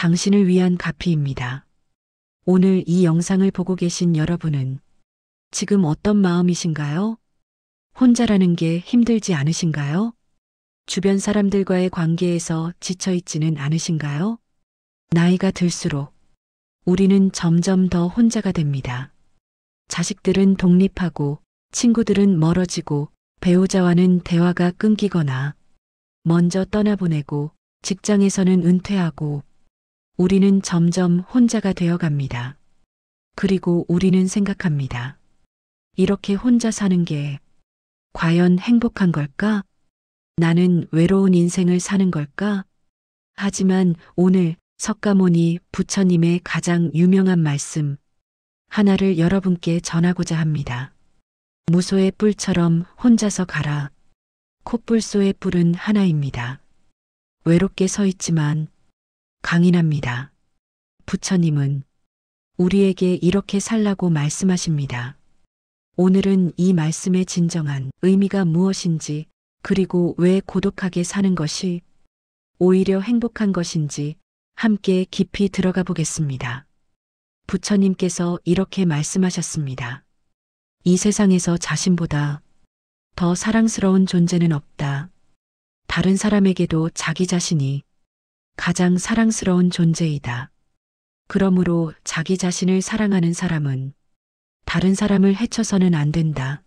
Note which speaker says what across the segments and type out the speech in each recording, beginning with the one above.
Speaker 1: 당신을 위한 카피입니다. 오늘 이 영상을 보고 계신 여러분은 지금 어떤 마음이신가요? 혼자라는 게 힘들지 않으신가요? 주변 사람들과의 관계에서 지쳐있지는 않으신가요? 나이가 들수록 우리는 점점 더 혼자가 됩니다. 자식들은 독립하고 친구들은 멀어지고 배우자와는 대화가 끊기거나 먼저 떠나보내고 직장에서는 은퇴하고 우리는 점점 혼자가 되어갑니다. 그리고 우리는 생각합니다. 이렇게 혼자 사는 게 과연 행복한 걸까? 나는 외로운 인생을 사는 걸까? 하지만 오늘 석가모니 부처님의 가장 유명한 말씀 하나를 여러분께 전하고자 합니다. 무소의 뿔처럼 혼자서 가라. 콧불소의 뿔은 하나입니다. 외롭게 서 있지만 강인합니다. 부처님은 우리에게 이렇게 살라고 말씀하십니다. 오늘은 이 말씀의 진정한 의미가 무엇인지 그리고 왜 고독하게 사는 것이 오히려 행복한 것인지 함께 깊이 들어가 보겠습니다. 부처님께서 이렇게 말씀하셨습니다. 이 세상에서 자신보다 더 사랑스러운 존재는 없다. 다른 사람에게도 자기 자신이 가장 사랑스러운 존재이다. 그러므로 자기 자신을 사랑하는 사람은 다른 사람을 해쳐서는 안 된다.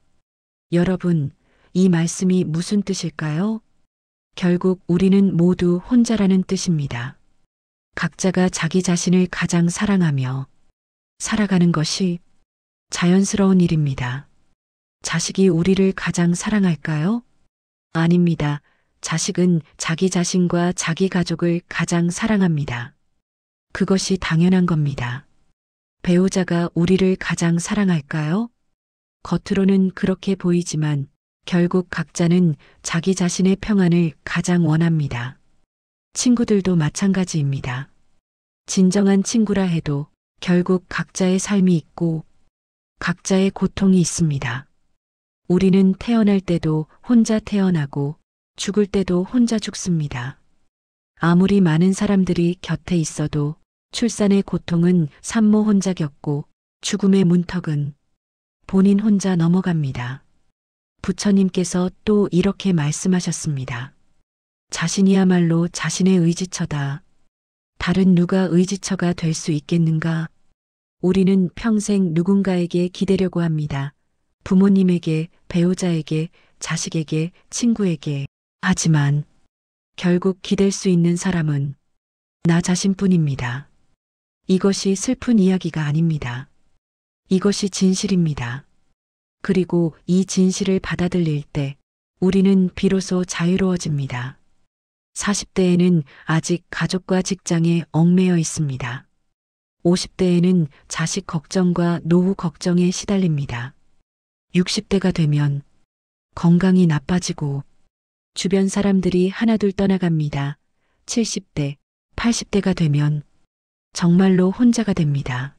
Speaker 1: 여러분, 이 말씀이 무슨 뜻일까요? 결국 우리는 모두 혼자라는 뜻입니다. 각자가 자기 자신을 가장 사랑하며 살아가는 것이 자연스러운 일입니다. 자식이 우리를 가장 사랑할까요? 아닙니다. 자식은 자기 자신과 자기 가족을 가장 사랑합니다. 그것이 당연한 겁니다. 배우자가 우리를 가장 사랑할까요? 겉으로는 그렇게 보이지만 결국 각자는 자기 자신의 평안을 가장 원합니다. 친구들도 마찬가지입니다. 진정한 친구라 해도 결국 각자의 삶이 있고 각자의 고통이 있습니다. 우리는 태어날 때도 혼자 태어나고 죽을 때도 혼자 죽습니다. 아무리 많은 사람들이 곁에 있어도 출산의 고통은 산모 혼자 겪고 죽음의 문턱은 본인 혼자 넘어갑니다. 부처님께서 또 이렇게 말씀하셨습니다. 자신이야말로 자신의 의지처다. 다른 누가 의지처가 될 수 있겠는가? 우리는 평생 누군가에게 기대려고 합니다. 부모님에게, 배우자에게, 자식에게, 친구에게. 하지만 결국 기댈 수 있는 사람은 나 자신뿐입니다. 이것이 슬픈 이야기가 아닙니다. 이것이 진실입니다. 그리고 이 진실을 받아들일 때 우리는 비로소 자유로워집니다. 40대에는 아직 가족과 직장에 얽매여 있습니다. 50대에는 자식 걱정과 노후 걱정에 시달립니다. 60대가 되면 건강이 나빠지고 주변 사람들이 하나둘 떠나갑니다. 70대, 80대가 되면 정말로 혼자가 됩니다.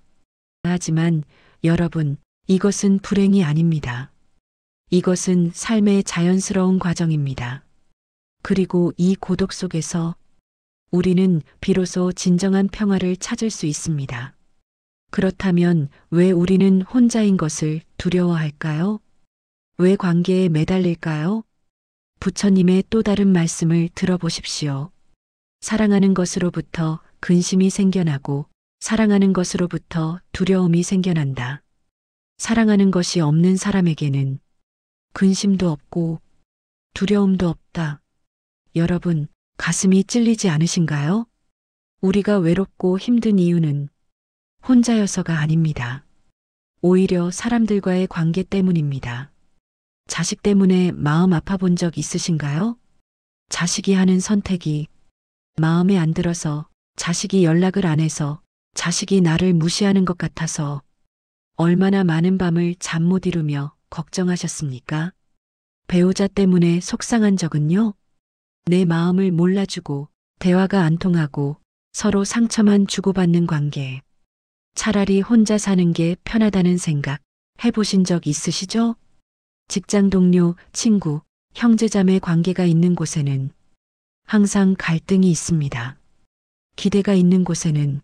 Speaker 1: 하지만 여러분, 이것은 불행이 아닙니다. 이것은 삶의 자연스러운 과정입니다. 그리고 이 고독 속에서 우리는 비로소 진정한 평화를 찾을 수 있습니다. 그렇다면 왜 우리는 혼자인 것을 두려워할까요? 왜 관계에 매달릴까요? 부처님의 또 다른 말씀을 들어보십시오. 사랑하는 것으로부터 근심이 생겨나고 사랑하는 것으로부터 두려움이 생겨난다. 사랑하는 것이 없는 사람에게는 근심도 없고 두려움도 없다. 여러분, 가슴이 찔리지 않으신가요? 우리가 외롭고 힘든 이유는 혼자여서가 아닙니다. 오히려 사람들과의 관계 때문입니다. 자식 때문에 마음 아파본 적 있으신가요? 자식이 하는 선택이 마음에 안 들어서, 자식이 연락을 안 해서, 자식이 나를 무시하는 것 같아서 얼마나 많은 밤을 잠 못 이루며 걱정하셨습니까? 배우자 때문에 속상한 적은요? 내 마음을 몰라주고 대화가 안 통하고 서로 상처만 주고받는 관계. 차라리 혼자 사는 게 편하다는 생각 해보신 적 있으시죠? 직장 동료, 친구, 형제자매 관계가 있는 곳에는 항상 갈등이 있습니다. 기대가 있는 곳에는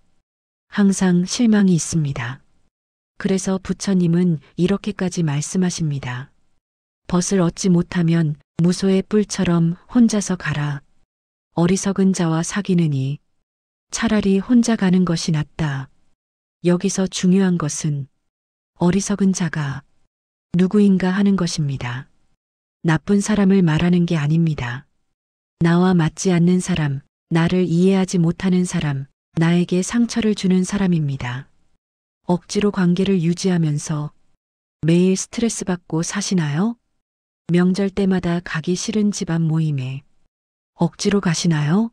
Speaker 1: 항상 실망이 있습니다. 그래서 부처님은 이렇게까지 말씀하십니다. 벗을 얻지 못하면 무소의 뿔처럼 혼자서 가라. 어리석은 자와 사귀느니 차라리 혼자 가는 것이 낫다. 여기서 중요한 것은 어리석은 자가 누구인가 하는 것입니다. 나쁜 사람을 말하는 게 아닙니다. 나와 맞지 않는 사람, 나를 이해하지 못하는 사람, 나에게 상처를 주는 사람입니다. 억지로 관계를 유지하면서 매일 스트레스 받고 사시나요? 명절 때마다 가기 싫은 집안 모임에 억지로 가시나요?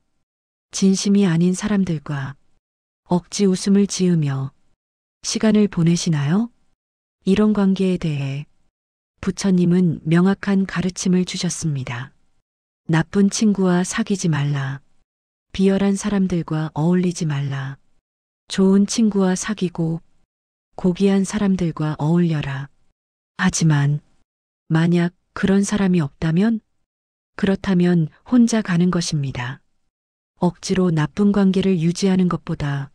Speaker 1: 진심이 아닌 사람들과 억지 웃음을 지으며 시간을 보내시나요? 이런 관계에 대해 부처님은 명확한 가르침을 주셨습니다. 나쁜 친구와 사귀지 말라. 비열한 사람들과 어울리지 말라. 좋은 친구와 사귀고 고귀한 사람들과 어울려라. 하지만 만약 그런 사람이 없다면? 그렇다면 혼자 가는 것입니다. 억지로 나쁜 관계를 유지하는 것보다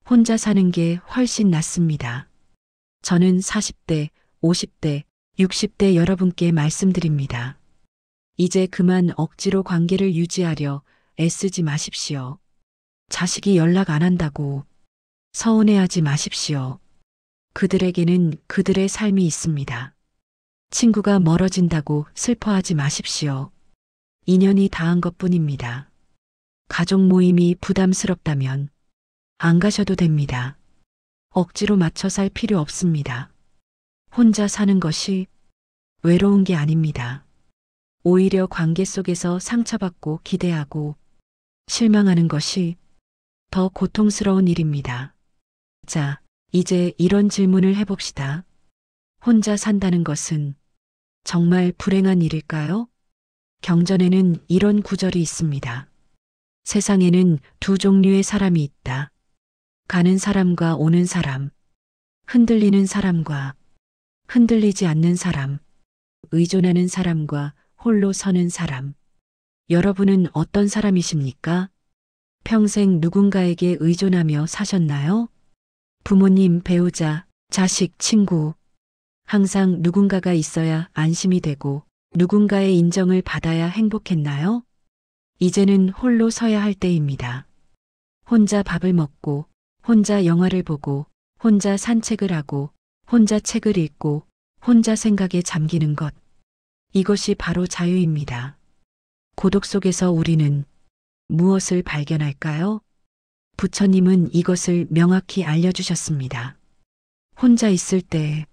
Speaker 1: 혼자 사는 게 훨씬 낫습니다. 저는 40대, 50대, 60대 여러분께 말씀드립니다. 이제 그만 억지로 관계를 유지하려 애쓰지 마십시오. 자식이 연락 안 한다고 서운해하지 마십시오. 그들에게는 그들의 삶이 있습니다. 친구가 멀어진다고 슬퍼하지 마십시오. 인연이 닿은 것뿐입니다. 가족 모임이 부담스럽다면 안 가셔도 됩니다. 억지로 맞춰 살 필요 없습니다. 혼자 사는 것이 외로운 게 아닙니다. 오히려 관계 속에서 상처받고 기대하고 실망하는 것이 더 고통스러운 일입니다. 자, 이제 이런 질문을 해봅시다. 혼자 산다는 것은 정말 불행한 일일까요? 경전에는 이런 구절이 있습니다. 세상에는 두 종류의 사람이 있다. 가는 사람과 오는 사람, 흔들리는 사람과 흔들리지 않는 사람, 의존하는 사람과 홀로 서는 사람. 여러분은 어떤 사람이십니까? 평생 누군가에게 의존하며 사셨나요? 부모님, 배우자, 자식, 친구. 항상 누군가가 있어야 안심이 되고 누군가의 인정을 받아야 행복했나요? 이제는 홀로 서야 할 때입니다. 혼자 밥을 먹고, 혼자 영화를 보고, 혼자 산책을 하고, 혼자 책을 읽고, 혼자 생각에 잠기는 것. 이것이 바로 자유입니다. 고독 속에서 우리는 무엇을 발견할까요? 부처님은 이것을 명확히 알려주셨습니다. 혼자 있을 때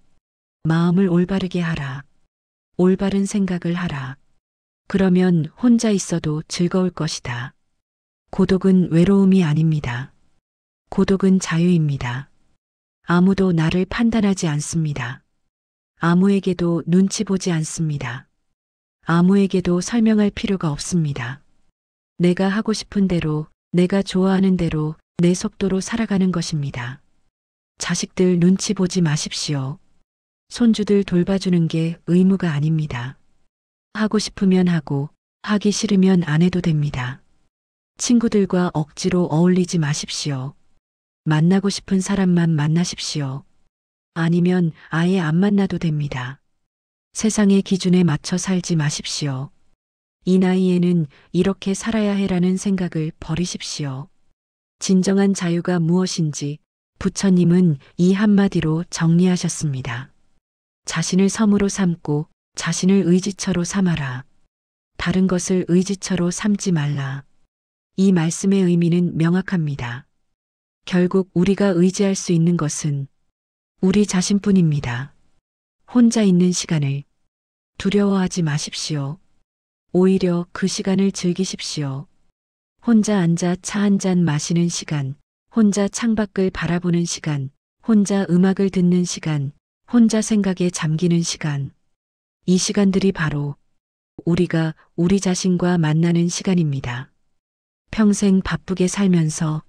Speaker 1: 마음을 올바르게 하라. 올바른 생각을 하라. 그러면 혼자 있어도 즐거울 것이다. 고독은 외로움이 아닙니다. 고독은 자유입니다. 아무도 나를 판단하지 않습니다. 아무에게도 눈치 보지 않습니다. 아무에게도 설명할 필요가 없습니다. 내가 하고 싶은 대로, 내가 좋아하는 대로 내 속도로 살아가는 것입니다. 자식들 눈치 보지 마십시오. 손주들 돌봐주는 게 의무가 아닙니다. 하고 싶으면 하고, 하기 싫으면 안 해도 됩니다. 친구들과 억지로 어울리지 마십시오. 만나고 싶은 사람만 만나십시오. 아니면 아예 안 만나도 됩니다. 세상의 기준에 맞춰 살지 마십시오. 이 나이에는 이렇게 살아야 해라는 생각을 버리십시오. 진정한 자유가 무엇인지 부처님은 이 한마디로 정리하셨습니다. 자신을 섬으로 삼고 자신을 의지처로 삼아라. 다른 것을 의지처로 삼지 말라. 이 말씀의 의미는 명확합니다. 결국 우리가 의지할 수 있는 것은 우리 자신뿐입니다. 혼자 있는 시간을 두려워하지 마십시오. 오히려 그 시간을 즐기십시오. 혼자 앉아 차 한 잔 마시는 시간, 혼자 창밖을 바라보는 시간, 혼자 음악을 듣는 시간, 혼자 생각에 잠기는 시간. 이 시간들이 바로 우리가 우리 자신과 만나는 시간입니다. 평생 바쁘게 살면서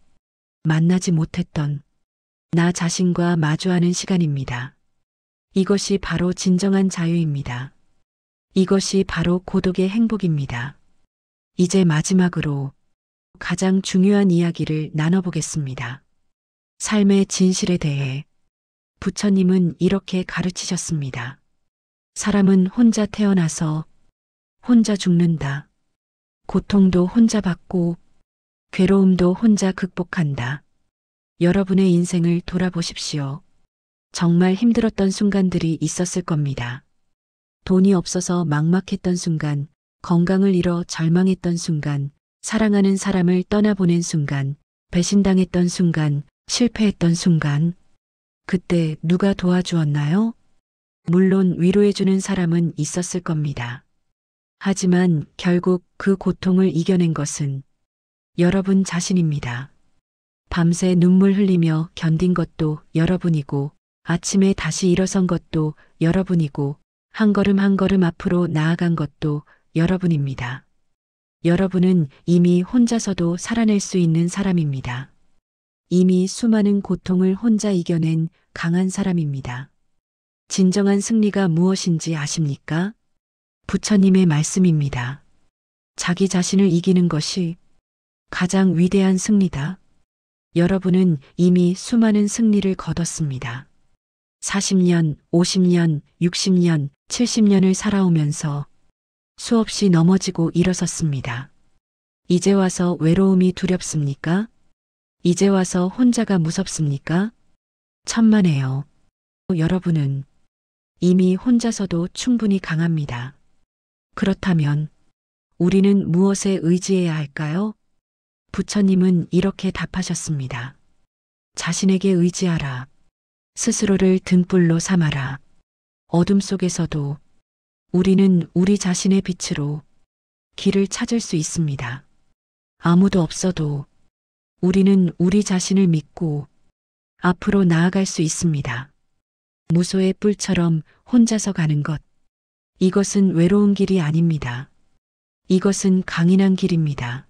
Speaker 1: 만나지 못했던 나 자신과 마주하는 시간입니다. 이것이 바로 진정한 자유입니다. 이것이 바로 고독의 행복입니다. 이제 마지막으로 가장 중요한 이야기를 나눠보겠습니다. 삶의 진실에 대해 부처님은 이렇게 가르치셨습니다. 사람은 혼자 태어나서 혼자 죽는다. 고통도 혼자 받고 괴로움도 혼자 극복한다. 여러분의 인생을 돌아보십시오. 정말 힘들었던 순간들이 있었을 겁니다. 돈이 없어서 막막했던 순간, 건강을 잃어 절망했던 순간, 사랑하는 사람을 떠나보낸 순간, 배신당했던 순간, 실패했던 순간. 그때 누가 도와주었나요? 물론 위로해주는 사람은 있었을 겁니다. 하지만 결국 그 고통을 이겨낸 것은 여러분 자신입니다. 밤새 눈물 흘리며 견딘 것도 여러분이고, 아침에 다시 일어선 것도 여러분이고, 한 걸음 한 걸음 앞으로 나아간 것도 여러분입니다. 여러분은 이미 혼자서도 살아낼 수 있는 사람입니다. 이미 수많은 고통을 혼자 이겨낸 강한 사람입니다. 진정한 승리가 무엇인지 아십니까? 부처님의 말씀입니다. 자기 자신을 이기는 것이 가장 위대한 승리다. 여러분은 이미 수많은 승리를 거뒀습니다. 40년, 50년, 60년, 70년을 살아오면서 수없이 넘어지고 일어섰습니다. 이제 와서 외로움이 두렵습니까? 이제 와서 혼자가 무섭습니까? 천만에요. 여러분은 이미 혼자서도 충분히 강합니다. 그렇다면 우리는 무엇에 의지해야 할까요? 부처님은 이렇게 답하셨습니다. 자신에게 의지하라. 스스로를 등불로 삼아라. 어둠 속에서도 우리는 우리 자신의 빛으로 길을 찾을 수 있습니다. 아무도 없어도 우리는 우리 자신을 믿고 앞으로 나아갈 수 있습니다. 무소의 뿔처럼 혼자서 가는 것. 이것은 외로운 길이 아닙니다. 이것은 강인한 길입니다.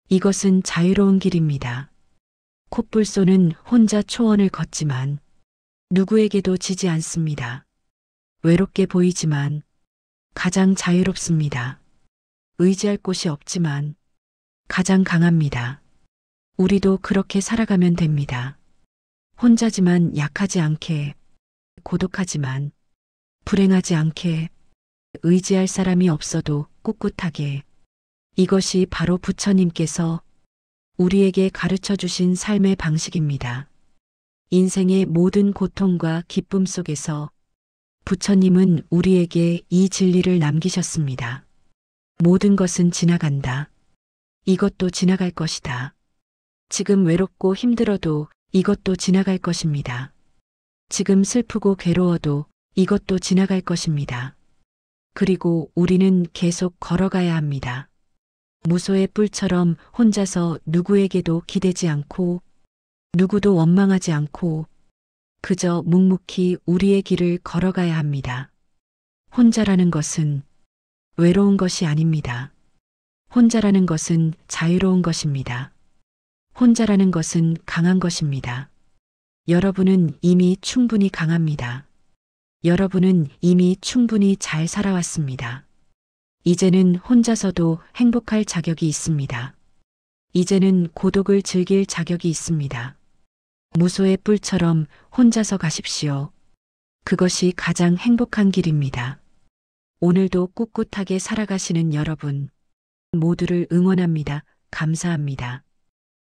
Speaker 1: 이것은 자유로운 길입니다. 콧불소는 혼자 초원을 걷지만 누구에게도 지지 않습니다. 외롭게 보이지만 가장 자유롭습니다. 의지할 곳이 없지만 가장 강합니다. 우리도 그렇게 살아가면 됩니다. 혼자지만 약하지 않게, 고독하지만 불행하지 않게, 의지할 사람이 없어도 꿋꿋하게. 이것이 바로 부처님께서 우리에게 가르쳐 주신 삶의 방식입니다. 인생의 모든 고통과 기쁨 속에서 부처님은 우리에게 이 진리를 남기셨습니다. 모든 것은 지나간다. 이것도 지나갈 것이다. 지금 외롭고 힘들어도 이것도 지나갈 것입니다. 지금 슬프고 괴로워도 이것도 지나갈 것입니다. 그리고 우리는 계속 걸어가야 합니다. 무소의 뿔처럼 혼자서 누구에게도 기대지 않고 누구도 원망하지 않고 그저 묵묵히 우리의 길을 걸어가야 합니다. 혼자라는 것은 외로운 것이 아닙니다. 혼자라는 것은 자유로운 것입니다. 혼자라는 것은 강한 것입니다. 여러분은 이미 충분히 강합니다. 여러분은 이미 충분히 잘 살아왔습니다. 이제는 혼자서도 행복할 자격이 있습니다. 이제는 고독을 즐길 자격이 있습니다. 무소의 뿔처럼 혼자서 가십시오. 그것이 가장 행복한 길입니다. 오늘도 꿋꿋하게 살아가시는 여러분 모두를 응원합니다. 감사합니다.